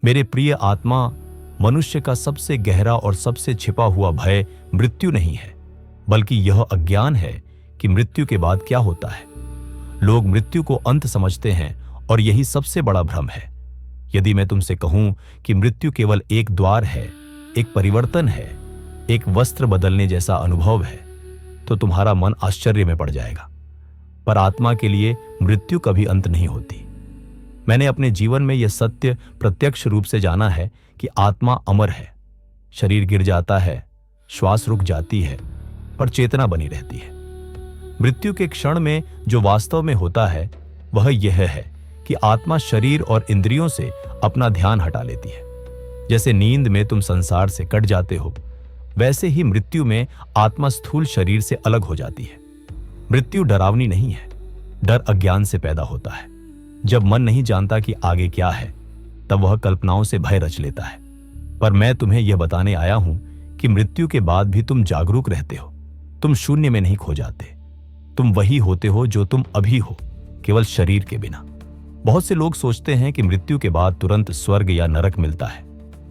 मेरे प्रिय आत्मा, मनुष्य का सबसे गहरा और सबसे छिपा हुआ भय मृत्यु नहीं है, बल्कि यह अज्ञान है कि मृत्यु के बाद क्या होता है। लोग मृत्यु को अंत समझते हैं और यही सबसे बड़ा भ्रम है। यदि मैं तुमसे कहूं कि मृत्यु केवल एक द्वार है, एक परिवर्तन है, एक वस्त्र बदलने जैसा अनुभव है, तो तुम्हारा मन आश्चर्य में पड़ जाएगा। पर आत्मा के लिए मृत्यु कभी अंत नहीं होती। मैंने अपने जीवन में यह सत्य प्रत्यक्ष रूप से जाना है कि आत्मा अमर है। शरीर गिर जाता है, श्वास रुक जाती है, पर चेतना बनी रहती है। मृत्यु के क्षण में जो वास्तव में होता है वह यह है कि आत्मा शरीर और इंद्रियों से अपना ध्यान हटा लेती है। जैसे नींद में तुम संसार से कट जाते हो, वैसे ही मृत्यु में आत्मा स्थूल शरीर से अलग हो जाती है। मृत्यु डरावनी नहीं है, डर अज्ञान से पैदा होता है। जब मन नहीं जानता कि आगे क्या है, तब वह कल्पनाओं से भय रच लेता है। पर मैं तुम्हें यह बताने आया हूं कि मृत्यु के बाद भी तुम जागरूक रहते हो। तुम शून्य में नहीं खो जाते। तुम वही होते हो जो तुम अभी हो, केवल शरीर के बिना। बहुत से लोग सोचते हैं कि मृत्यु के बाद तुरंत स्वर्ग या नरक मिलता है।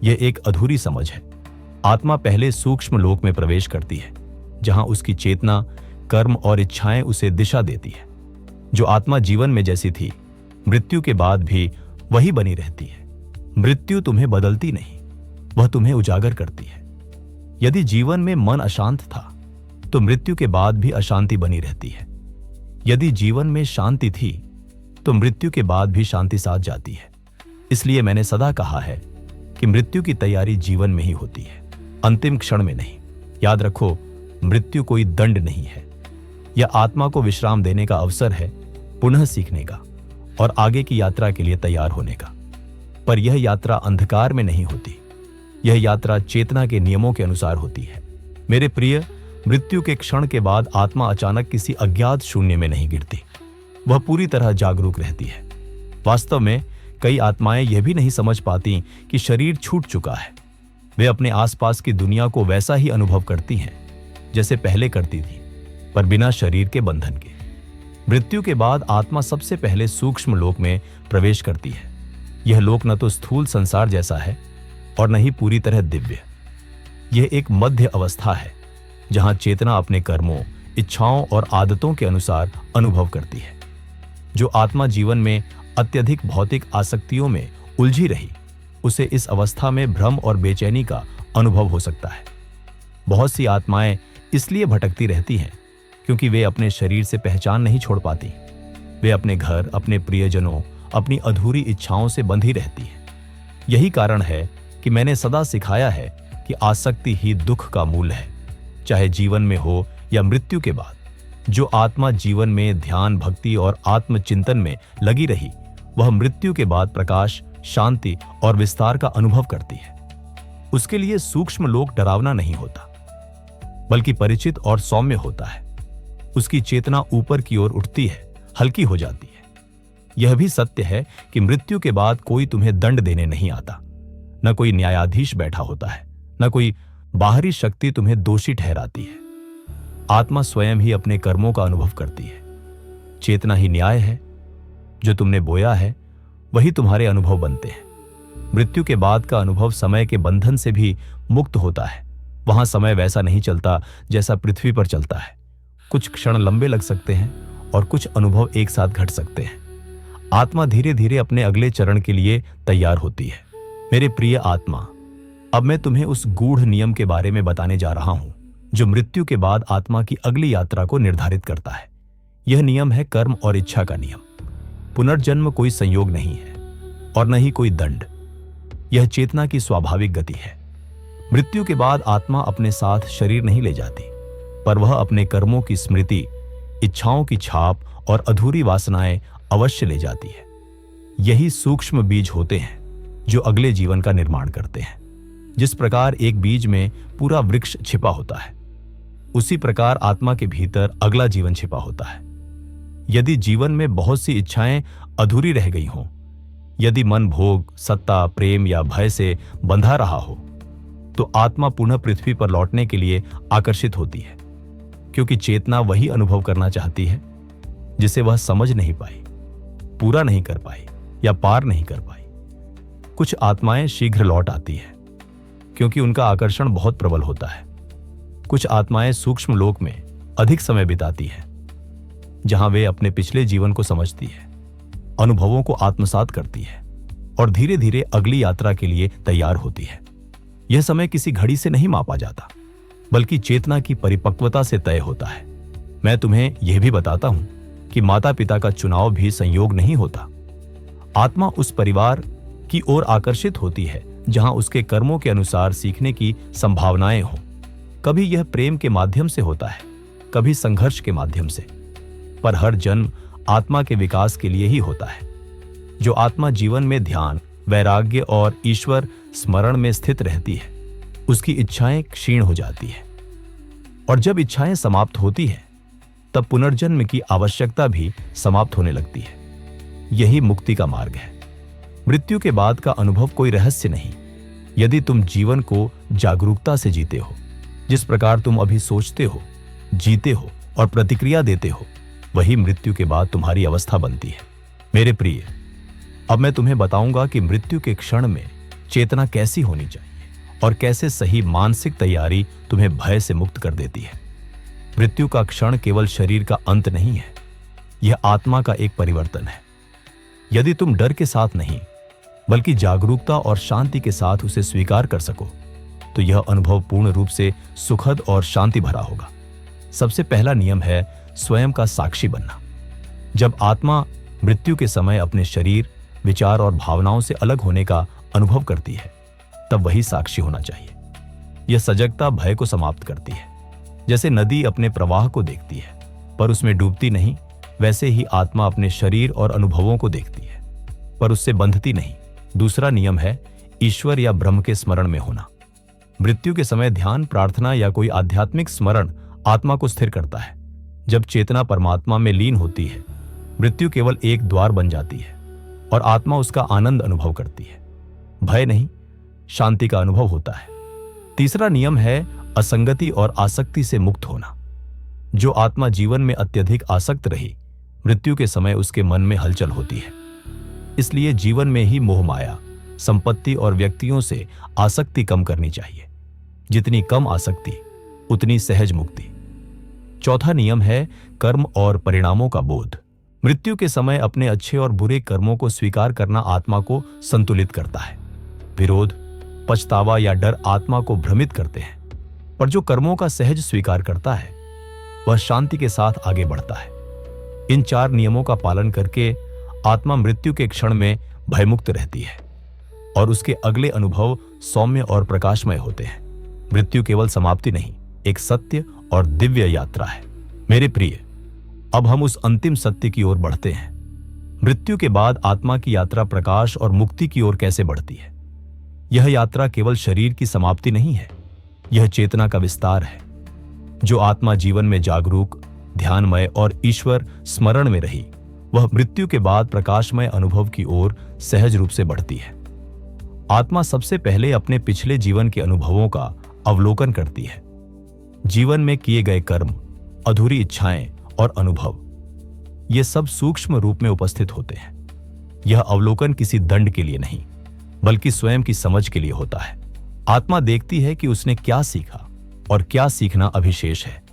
यह एक अधूरी समझ है। आत्मा पहले सूक्ष्म लोक में प्रवेश करती है, जहां उसकी चेतना, कर्म और इच्छाएं उसे दिशा देती है। जो आत्मा जीवन में जैसी थी, मृत्यु के बाद भी वही बनी रहती है। मृत्यु तुम्हें बदलती नहीं, वह तुम्हें उजागर करती है। यदि जीवन में मन अशांत था, तो मृत्यु के बाद भी अशांति बनी रहती है। यदि जीवन में शांति थी, तो मृत्यु के बाद भी शांति साथ जाती है। इसलिए मैंने सदा कहा है कि मृत्यु की तैयारी जीवन में ही होती है, अंतिम क्षण में नहीं। याद रखो, मृत्यु कोई दंड नहीं है। यह आत्मा को विश्राम देने का अवसर है, पुनः सीखने का और आगे की यात्रा के लिए तैयार होने का। पर यह यात्रा अंधकार में नहीं होती, यह यात्रा चेतना के नियमों के अनुसार होती है। मेरे प्रिय, मृत्यु के क्षण के बाद आत्मा अचानक किसी अज्ञात शून्य में नहीं गिरती, वह पूरी तरह जागरूक रहती है। वास्तव में कई आत्माएं यह भी नहीं समझ पाती कि शरीर छूट चुका है। वे अपने आसपास की दुनिया को वैसा ही अनुभव करती हैं जैसे पहले करती थी, पर बिना शरीर के बंधन के। मृत्यु के बाद आत्मा सबसे पहले सूक्ष्म लोक में प्रवेश करती है। यह लोक न तो स्थूल संसार जैसा है और न ही पूरी तरह दिव्य। यह एक मध्य अवस्था है, जहां चेतना अपने कर्मों, इच्छाओं और आदतों के अनुसार अनुभव करती है। जो आत्मा जीवन में अत्यधिक भौतिक आसक्तियों में उलझी रही, उसे इस अवस्था में भ्रम और बेचैनी का अनुभव हो सकता है। बहुत सी आत्माएं इसलिए भटकती रहती हैं क्योंकि वे अपने शरीर से पहचान नहीं छोड़ पाती। वे अपने घर, अपने प्रियजनों, अपनी अधूरी इच्छाओं से बंधी रहती हैं। यही कारण है कि मैंने सदा सिखाया है कि आसक्ति ही दुख का मूल है, चाहे जीवन में हो या मृत्यु के बाद। जो आत्मा जीवन में ध्यान, भक्ति और आत्मचिंतन में लगी रही, वह मृत्यु के बाद प्रकाश, शांति और विस्तार का अनुभव करती है। उसके लिए सूक्ष्म लोक डरावना नहीं होता, बल्कि परिचित और सौम्य होता है। उसकी चेतना ऊपर की ओर उठती है, हल्की हो जाती है। यह भी सत्य है कि मृत्यु के बाद कोई तुम्हें दंड देने नहीं आता। न कोई न्यायाधीश बैठा होता है, न कोई बाहरी शक्ति तुम्हें दोषी ठहराती है। आत्मा स्वयं ही अपने कर्मों का अनुभव करती है। चेतना ही न्याय है। जो तुमने बोया है वही तुम्हारे अनुभव बनते हैं। मृत्यु के बाद का अनुभव समय के बंधन से भी मुक्त होता है। वहां समय वैसा नहीं चलता जैसा पृथ्वी पर चलता है। कुछ क्षण लंबे लग सकते हैं और कुछ अनुभव एक साथ घट सकते हैं। आत्मा धीरे धीरे अपने अगले चरण के लिए तैयार होती है। मेरे प्रिय आत्मा, अब मैं तुम्हें उस गूढ़ नियम के बारे में बताने जा रहा हूं जो मृत्यु के बाद आत्मा की अगली यात्रा को निर्धारित करता है। यह नियम है कर्म और इच्छा का नियम। पुनर्जन्म कोई संयोग नहीं है और न ही कोई दंड। यह चेतना की स्वाभाविक गति है। मृत्यु के बाद आत्मा अपने साथ शरीर नहीं ले जाती, पर वह अपने कर्मों की स्मृति, इच्छाओं की छाप और अधूरी वासनाएं अवश्य ले जाती है। यही सूक्ष्म बीज होते हैं जो अगले जीवन का निर्माण करते हैं। जिस प्रकार एक बीज में पूरा वृक्ष छिपा होता है, उसी प्रकार आत्मा के भीतर अगला जीवन छिपा होता है। यदि जीवन में बहुत सी इच्छाएं अधूरी रह गई हों, यदि मन भोग, सत्ता, प्रेम या भय से बंधा रहा हो, तो आत्मा पुनः पृथ्वी पर लौटने के लिए आकर्षित होती है, क्योंकि चेतना वही अनुभव करना चाहती है जिसे वह समझ नहीं पाई, पूरा नहीं कर पाई या पार नहीं कर पाई। कुछ आत्माएं शीघ्र लौट आती हैं क्योंकि उनका आकर्षण बहुत प्रबल होता है। कुछ आत्माएं सूक्ष्म लोक में अधिक समय बिताती हैं, जहां वे अपने पिछले जीवन को समझती है, अनुभवों को आत्मसात करती है और धीरे धीरे अगली यात्रा के लिए तैयार होती है। यह समय किसी घड़ी से नहीं मापा जाता, बल्कि चेतना की परिपक्वता से तय होता है। मैं तुम्हें यह भी बताता हूं कि माता पिता का चुनाव भी संयोग नहीं होता। आत्मा उस परिवार की ओर आकर्षित होती है जहां उसके कर्मों के अनुसार सीखने की संभावनाएं हों। कभी यह प्रेम के माध्यम से होता है, कभी संघर्ष के माध्यम से, पर हर जन्म आत्मा के विकास के लिए ही होता है। जो आत्मा जीवन में ध्यान, वैराग्य और ईश्वर स्मरण में स्थित रहती है, उसकी इच्छाएं क्षीण हो जाती है, और जब इच्छाएं समाप्त होती है तब पुनर्जन्म की आवश्यकता भी समाप्त होने लगती है। यही मुक्ति का मार्ग है। मृत्यु के बाद का अनुभव कोई रहस्य नहीं। यदि तुम जीवन को जागरूकता से जीते हो, जिस प्रकार तुम अभी सोचते हो, जीते हो और प्रतिक्रिया देते हो, वही मृत्यु के बाद तुम्हारी अवस्था बनती है। मेरे प्रिय, अब मैं तुम्हें बताऊंगा कि मृत्यु के क्षण में चेतना कैसी होनी चाहिए और कैसे सही मानसिक तैयारी तुम्हें भय से मुक्त कर देती है। मृत्यु का क्षण केवल शरीर का अंत नहीं है, यह आत्मा का एक परिवर्तन है। यदि तुम डर के साथ नहीं, बल्कि जागरूकता और शांति के साथ उसे स्वीकार कर सको, तो यह अनुभव पूर्ण रूप से सुखद और शांति भरा होगा। सबसे पहला नियम है स्वयं का साक्षी बनना। जब आत्मा मृत्यु के समय अपने शरीर, विचार और भावनाओं से अलग होने का अनुभव करती है, तब वही साक्षी होना चाहिए। यह सजगता भय को समाप्त करती है। जैसे नदी अपने प्रवाह को देखती है पर उसमें डूबती नहीं, वैसे ही आत्मा अपने शरीर और अनुभवों को देखती है पर उससे बंधती नहीं। दूसरा नियम है ईश्वर या ब्रह्म के स्मरण में होना। मृत्यु के समय ध्यान, प्रार्थना या कोई आध्यात्मिक स्मरण आत्मा को स्थिर करता है। जब चेतना परमात्मा में लीन होती है, मृत्यु केवल एक द्वार बन जाती है और आत्मा उसका आनंद अनुभव करती है। भय नहीं, शांति का अनुभव होता है। तीसरा नियम है असंगति और आसक्ति से मुक्त होना। जो आत्मा जीवन में अत्यधिक आसक्त रही, मृत्यु के समय उसके मन में हलचल होती है। इसलिए जीवन में ही मोह माया, संपत्ति और व्यक्तियों से आसक्ति कम करनी चाहिए। जितनी कम आसक्ति, उतनी सहज मुक्ति। चौथा नियम है कर्म और परिणामों का बोध। मृत्यु के समय अपने अच्छे और बुरे कर्मों को स्वीकार करना आत्मा को संतुलित करता है। विरोध, पछतावा या डर आत्मा को भ्रमित करते हैं, पर जो कर्मों का सहज स्वीकार करता है, वह शांति के साथ आगे बढ़ता है। इन 4 नियमों का पालन करके आत्मा मृत्यु के क्षण में भयमुक्त रहती है और उसके अगले अनुभव सौम्य और प्रकाशमय होते हैं। मृत्यु केवल समाप्ति नहीं, एक सत्य और दिव्य यात्रा है। मेरे प्रिय, अब हम उस अंतिम सत्य की ओर बढ़ते हैं। मृत्यु के बाद आत्मा की यात्रा प्रकाश और मुक्ति की ओर कैसे बढ़ती है। यह यात्रा केवल शरीर की समाप्ति नहीं है, यह चेतना का विस्तार है। जो आत्मा जीवन में जागरूक, ध्यानमय और ईश्वर स्मरण में रही, वह मृत्यु के बाद प्रकाशमय अनुभव की ओर सहज रूप से बढ़ती है। आत्मा सबसे पहले अपने पिछले जीवन के अनुभवों का अवलोकन करती है। जीवन में किए गए कर्म, अधूरी इच्छाएं और अनुभव, ये सब सूक्ष्म रूप में उपस्थित होते हैं। यह अवलोकन किसी दंड के लिए नहीं, बल्कि स्वयं की समझ के लिए होता है। आत्मा देखती है कि उसने क्या सीखा और क्या सीखना अभिशेष है।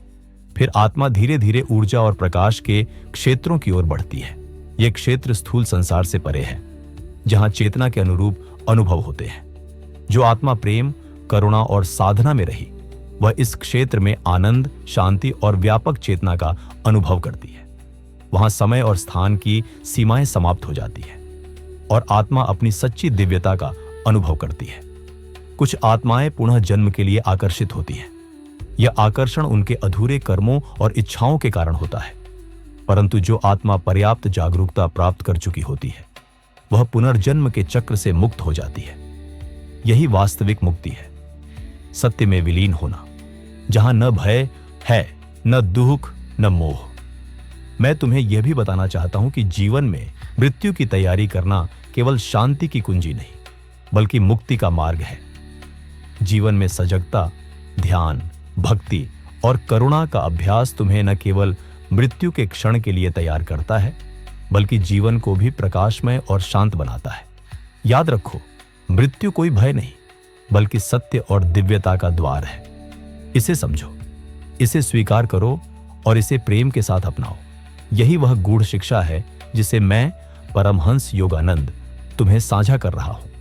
फिर आत्मा धीरे धीरे ऊर्जा और प्रकाश के क्षेत्रों की ओर बढ़ती है। ये क्षेत्र स्थूल संसार से परे है, जहां चेतना के अनुरूप अनुभव होते हैं। जो आत्मा प्रेम, करुणा और साधना में रही, वह इस क्षेत्र में आनंद, शांति और व्यापक चेतना का अनुभव करती है। वहां समय और स्थान की सीमाएं समाप्त हो जाती है और आत्मा अपनी सच्ची दिव्यता का अनुभव करती है। कुछ आत्माएं पुनः जन्म के लिए आकर्षित होती हैं। यह आकर्षण उनके अधूरे कर्मों और इच्छाओं के कारण होता है, परंतु जो आत्मा पर्याप्त जागरूकता प्राप्त कर चुकी होती है, वह पुनर्जन्म के चक्र से मुक्त हो जाती है। यही वास्तविक मुक्ति है, सत्य में विलीन होना, जहां न भय है, न दुख, न मोह। मैं तुम्हें यह भी बताना चाहता हूं कि जीवन में मृत्यु की तैयारी करना केवल शांति की कुंजी नहीं, बल्कि मुक्ति का मार्ग है। जीवन में सजगता, ध्यान, भक्ति और करुणा का अभ्यास तुम्हें न केवल मृत्यु के क्षण के लिए तैयार करता है, बल्कि जीवन को भी प्रकाशमय और शांत बनाता है। याद रखो, मृत्यु कोई भय नहीं, बल्कि सत्य और दिव्यता का द्वार है। इसे समझो, इसे स्वीकार करो और इसे प्रेम के साथ अपनाओ। यही वह गूढ़ शिक्षा है जिसे मैं, परमहंस योगानंद, तुम्हें साझा कर रहा हूं।